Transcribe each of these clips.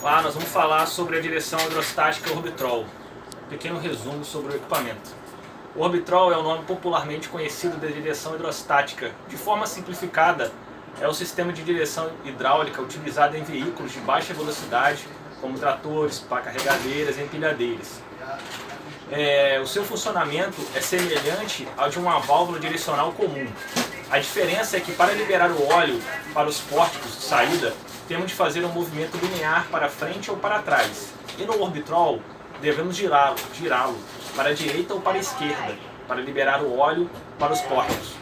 Lá nós vamos falar sobre a direção hidrostática Orbitrol. Um pequeno resumo sobre o equipamento. O Orbitrol é o nome popularmente conhecido da direção hidrostática. De forma simplificada, é o sistema de direção hidráulica utilizado em veículos de baixa velocidade, como tratores, pá carregadeiras e empilhadeiras. O seu funcionamento é semelhante ao de uma válvula direcional comum. A diferença é que para liberar o óleo para os pórticos de saída, temos de fazer um movimento linear para frente ou para trás. E no Orbitrol, devemos girá-lo para a direita ou para a esquerda, para liberar o óleo para os pórticos.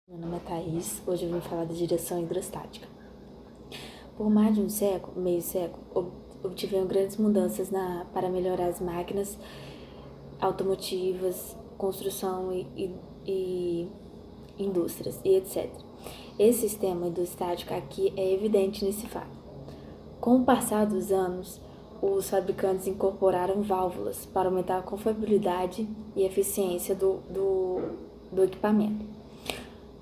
Meu nome é Thaís, hoje eu vim falar da direção hidrostática. Por mais de meio século, obtiveram grandes mudanças para melhorar as máquinas automotivas, construção e indústrias e etc. Esse sistema hidrostático aqui é evidente nesse fato. Com o passar dos anos, os fabricantes incorporaram válvulas para aumentar a confiabilidade e eficiência do equipamento.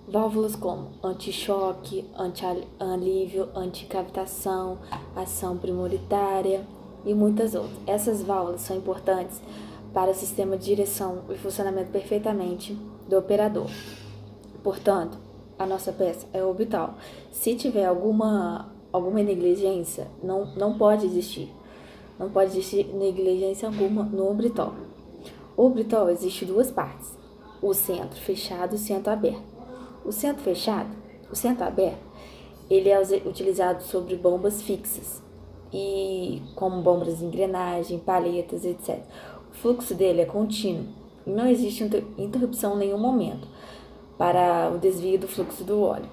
Válvulas como anti-choque, anti-alívio, anti-cavitação, ação prioritária e muitas outras. Essas válvulas são importantes para o sistema de direção e funcionamento perfeitamente do operador. Portanto, a nossa peça é orbital. Se tiver alguma negligência, não pode existir. Não pode existir negligência alguma no orbital. O orbital existe duas partes: o centro fechado e o centro aberto. O centro fechado, o centro aberto, ele é utilizado sobre bombas fixas, e como bombas de engrenagem, paletas, etc. O fluxo dele é contínuo e não existe interrupção em nenhum momento para o desvio do fluxo do óleo.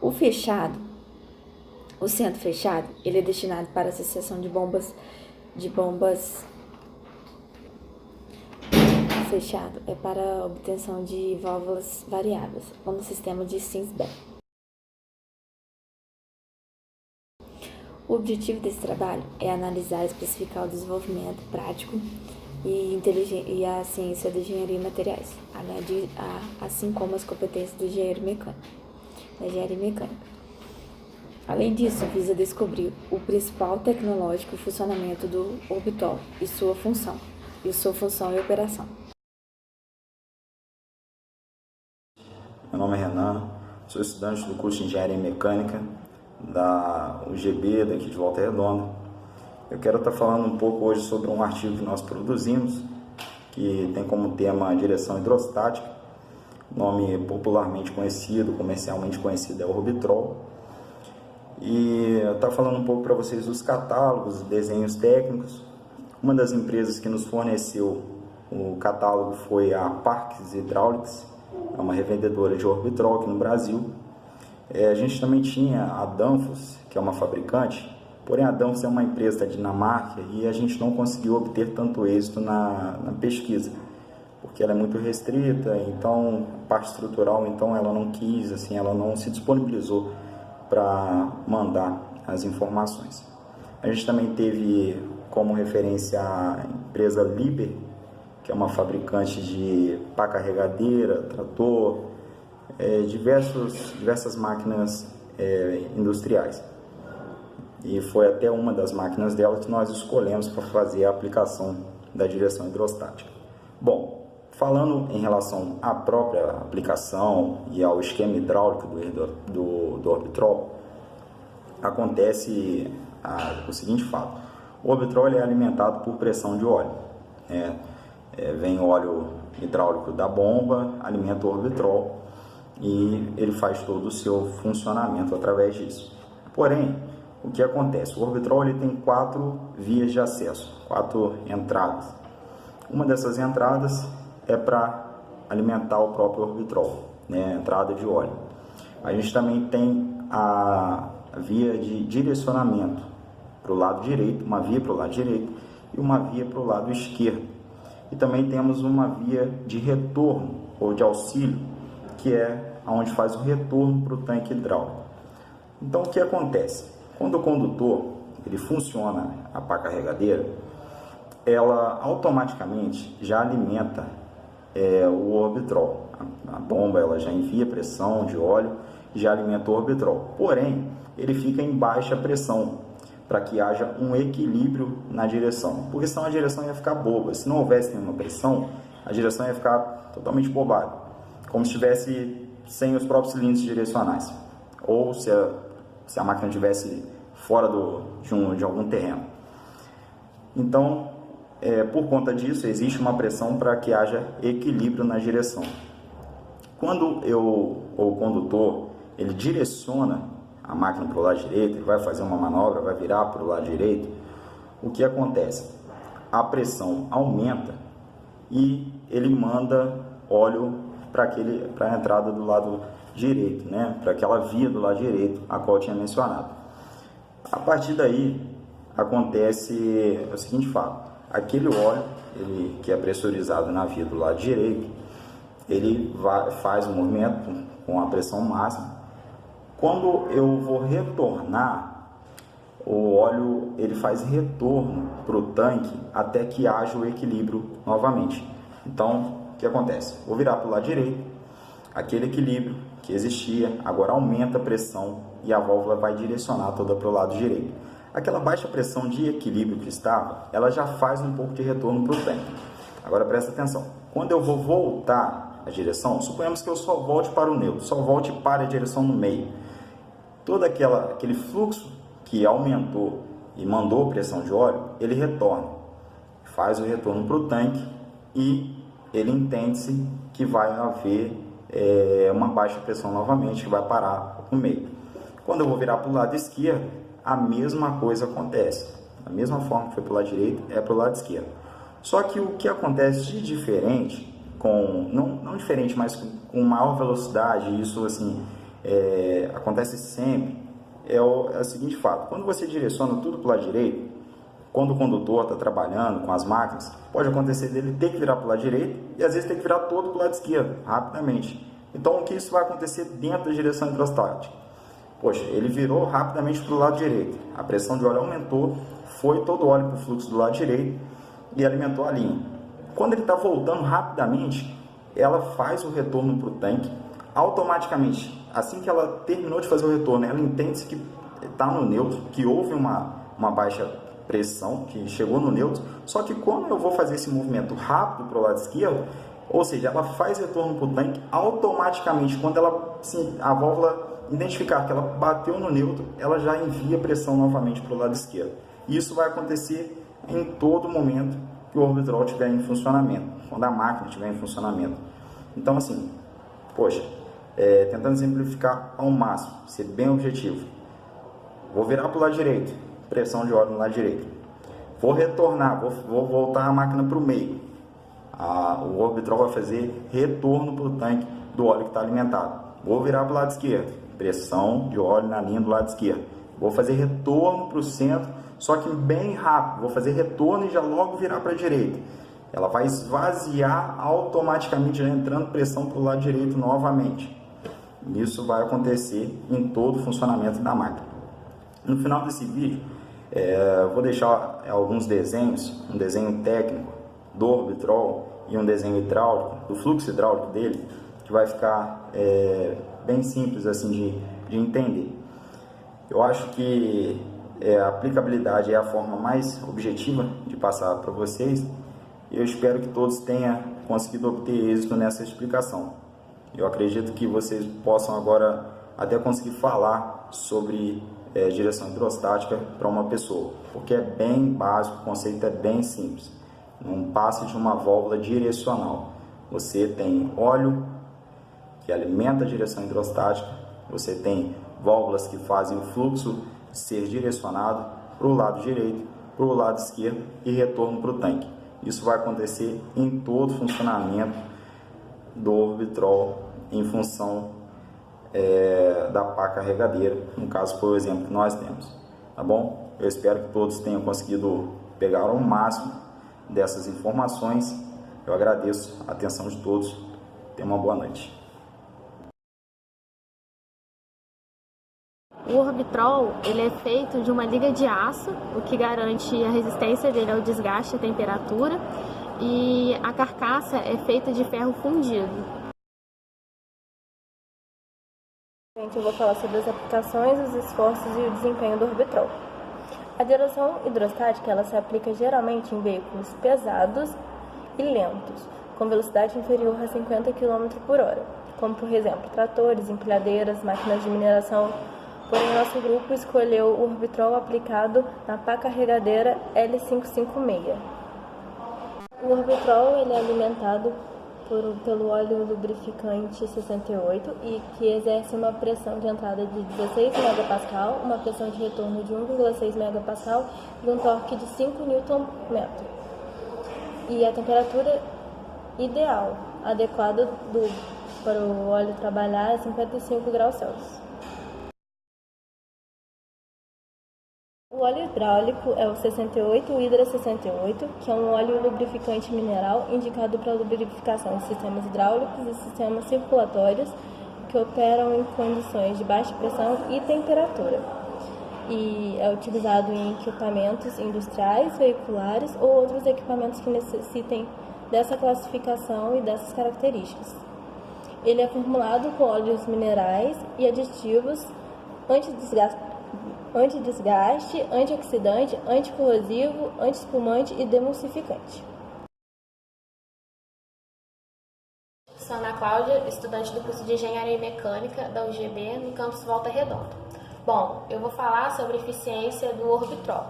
O centro fechado, ele é destinado para a associação de bombas fechado é para a obtenção de válvulas variáveis, ou no sistema de Sims-Beck. O objetivo desse trabalho é analisar e especificar o desenvolvimento prático e a ciência da engenharia e materiais, assim como as competências do engenheiro mecânico, da engenharia mecânica. Além disso, visa descobrir o principal tecnológico e funcionamento do Orbitrol e sua função e operação. Meu nome é Renan, sou estudante do curso de Engenharia Mecânica da UGB, daqui de Volta Redonda. Eu quero estar falando um pouco hoje sobre um artigo que nós produzimos, que tem como tema a direção hidrostática. O nome popularmente conhecido, comercialmente conhecido, é Orbitrol. E eu estou falando um pouco para vocês dos catálogos, desenhos técnicos. Uma das empresas que nos forneceu o catálogo foi a Parques Hydraulics, é uma revendedora de Orbitrol aqui no Brasil. A gente também tinha a Danfoss, que é uma fabricante, porém a Danfoss é uma empresa da Dinamarca e a gente não conseguiu obter tanto êxito na pesquisa, porque ela é muito restrita, então a parte estrutural, então ela não quis, assim, ela não se disponibilizou para mandar as informações. A gente também teve como referência a empresa Liebherr, que é uma fabricante de pá carregadeira, trator, diversas máquinas industriais. E foi até uma das máquinas dela que nós escolhemos para fazer a aplicação da direção hidrostática. Bom, falando em relação à própria aplicação e ao esquema hidráulico do Orbitrol, acontece o seguinte fato: o Orbitrol é alimentado por pressão de óleo. Vem o óleo hidráulico da bomba, alimenta o Orbitrol e ele faz todo o seu funcionamento através disso. Porém, o que acontece? O Orbitrol ele tem 4 vias de acesso, 4 entradas. Uma dessas entradas é para alimentar o próprio Orbitrol, entrada de óleo. A gente também tem a via de direcionamento para o lado direito, uma via para o lado direito e uma via para o lado esquerdo. E também temos uma via de retorno ou de auxílio, que é onde faz o retorno para o tanque hidráulico. Então, o que acontece? Quando o condutor ele funciona a pá carregadeira, ela automaticamente já alimenta o orbitrol. A bomba ela já envia pressão de óleo e já alimenta o orbitrol. Porém, ele fica em baixa pressão para que haja um equilíbrio na direção, porque senão a direção ia ficar boba. Se não houvesse nenhuma pressão, a direção ia ficar totalmente bobada, como se estivesse sem os próprios cilindros direcionais, ou se a máquina estivesse fora de algum terreno. Então, por conta disso, existe uma pressão para que haja equilíbrio na direção. Quando o condutor ele direciona a máquina para o lado direito, ele vai fazer uma manobra, vai virar para o lado direito, o que acontece? A pressão aumenta e ele manda óleo para a entrada do lado direito, né? Para aquela via do lado direito, a qual eu tinha mencionado. A partir daí, acontece o seguinte fato: aquele óleo que é pressurizado na via do lado direito, ele faz o movimento com a pressão máxima. Quando eu vou retornar, o óleo ele faz retorno para o tanque até que haja o equilíbrio novamente. Então, o que acontece? Vou virar para o lado direito, aquele equilíbrio que existia agora aumenta a pressão e a válvula vai direcionar toda para o lado direito. Aquela baixa pressão de equilíbrio que estava, ela já faz um pouco de retorno para o tanque. Agora presta atenção, quando eu vou voltar a direção, suponhamos que eu só volte para o neutro, só volte para a direção no meio. Todo aquele fluxo que aumentou e mandou pressão de óleo, ele retorna, faz o retorno para o tanque e ele entende-se que vai haver uma baixa pressão novamente, que vai parar no meio. Quando eu vou virar para o lado esquerdo, a mesma coisa acontece. Da mesma forma que foi para o lado direito, é para o lado esquerdo. Só que o que acontece de diferente, não diferente, mas com maior velocidade, isso assim, acontece sempre, é o seguinte fato: quando você direciona tudo para o lado direito, quando o condutor está trabalhando com as máquinas, pode acontecer dele ter que virar para o lado direito e às vezes ter que virar todo para o lado esquerdo, rapidamente. Então, o que isso vai acontecer dentro da direção hidrostática? Poxa, ele virou rapidamente para o lado direito, a pressão de óleo aumentou, foi todo o óleo para o fluxo do lado direito e alimentou a linha. Quando ele está voltando rapidamente, ela faz o retorno para o tanque, automaticamente. Assim que ela terminou de fazer o retorno, ela entende que está no neutro, que houve uma baixa pressão, que chegou no neutro. Só que quando eu vou fazer esse movimento rápido para o lado esquerdo, ou seja, ela faz retorno para o tanque, automaticamente, quando a válvula identificar que ela bateu no neutro, ela já envia pressão novamente para o lado esquerdo. Isso vai acontecer em todo momento que o orbitrol estiver em funcionamento, quando a máquina estiver em funcionamento. Então, assim, poxa, tentando simplificar ao máximo, ser bem objetivo. Vou virar para o lado direito, pressão de óleo no lado direito. Vou retornar, vou voltar a máquina para o meio. O orbitrol vai fazer retorno para o tanque do óleo que está alimentado. Vou virar para o lado esquerdo, pressão de óleo na linha do lado esquerdo. Vou fazer retorno para o centro, só que bem rápido. Vou fazer retorno e já logo virar para a direita. Ela vai esvaziar automaticamente, já entrando pressão para o lado direito novamente. Isso vai acontecer em todo o funcionamento da máquina. No final desse vídeo, vou deixar alguns desenhos, um desenho técnico do orbitrol e um desenho hidráulico, do fluxo hidráulico dele, que vai ficar bem simples assim de entender. Eu acho que a aplicabilidade é a forma mais objetiva de passar para vocês. Eu espero que todos tenham conseguido obter êxito nessa explicação. Eu acredito que vocês possam agora até conseguir falar sobre direção hidrostática para uma pessoa, porque é bem básico, o conceito é bem simples. Não passa de uma válvula direcional. Você tem óleo que alimenta a direção hidrostática, você tem válvulas que fazem o fluxo ser direcionado para o lado direito, para o lado esquerdo e retorno para o tanque. Isso vai acontecer em todo o funcionamento do orbitrol em função da pá carregadeira, no caso foi o exemplo que nós temos, tá bom? Eu espero que todos tenham conseguido pegar ao máximo dessas informações. Eu agradeço a atenção de todos. Tenham uma boa noite. O orbitrol ele é feito de uma liga de aço, o que garante a resistência dele ao desgaste e à temperatura, e a carcaça é feita de ferro fundido. Eu vou falar sobre as aplicações, os esforços e o desempenho do Orbitrol. A direção hidrostática ela se aplica geralmente em veículos pesados e lentos, com velocidade inferior a 50 km por hora, como por exemplo tratores, empilhadeiras, máquinas de mineração. Porém, nosso grupo escolheu o Orbitrol aplicado na pá carregadeira L556. O Orbitrol ele é alimentado pelo óleo lubrificante 68 e que exerce uma pressão de entrada de 16 MPa, uma pressão de retorno de 1,6 MPa e um torque de 5 Nm. E a temperatura ideal, adequada para o óleo trabalhar é 55 graus Celsius. O óleo hidráulico é o 68, o Hidra 68, que é um óleo lubrificante mineral indicado para lubrificação de sistemas hidráulicos e sistemas circulatórios que operam em condições de baixa pressão e temperatura. E é utilizado em equipamentos industriais, veiculares ou outros equipamentos que necessitem dessa classificação e dessas características. Ele é formulado com óleos minerais e aditivos antidesgaste, antioxidante, anticorrosivo, antiespumante e demulsificante. Sou Ana Cláudia, estudante do curso de Engenharia Mecânica da UGB no campus Volta Redonda. Bom, eu vou falar sobre a eficiência do Orbitrol.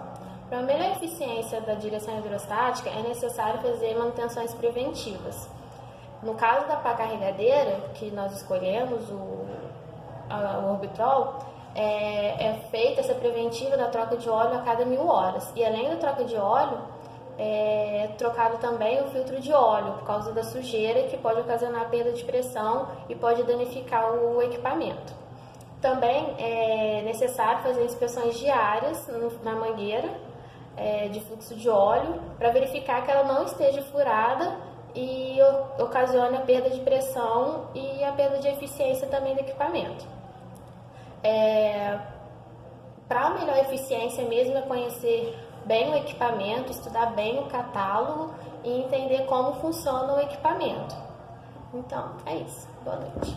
Para uma melhor eficiência da direção hidrostática, é necessário fazer manutenções preventivas. No caso da pá carregadeira, que nós escolhemos, o Orbitrol, é feita essa preventiva da troca de óleo a cada 1000 horas. E além da troca de óleo, é trocado também o filtro de óleo, por causa da sujeira, que pode ocasionar perda de pressão e pode danificar o equipamento. Também é necessário fazer inspeções diárias na mangueira de fluxo de óleo, para verificar que ela não esteja furada e ocasione a perda de pressão e a perda de eficiência também do equipamento. Para melhor eficiência mesmo é conhecer bem o equipamento, estudar bem o catálogo e entender como funciona o equipamento. Então, é isso. Boa noite.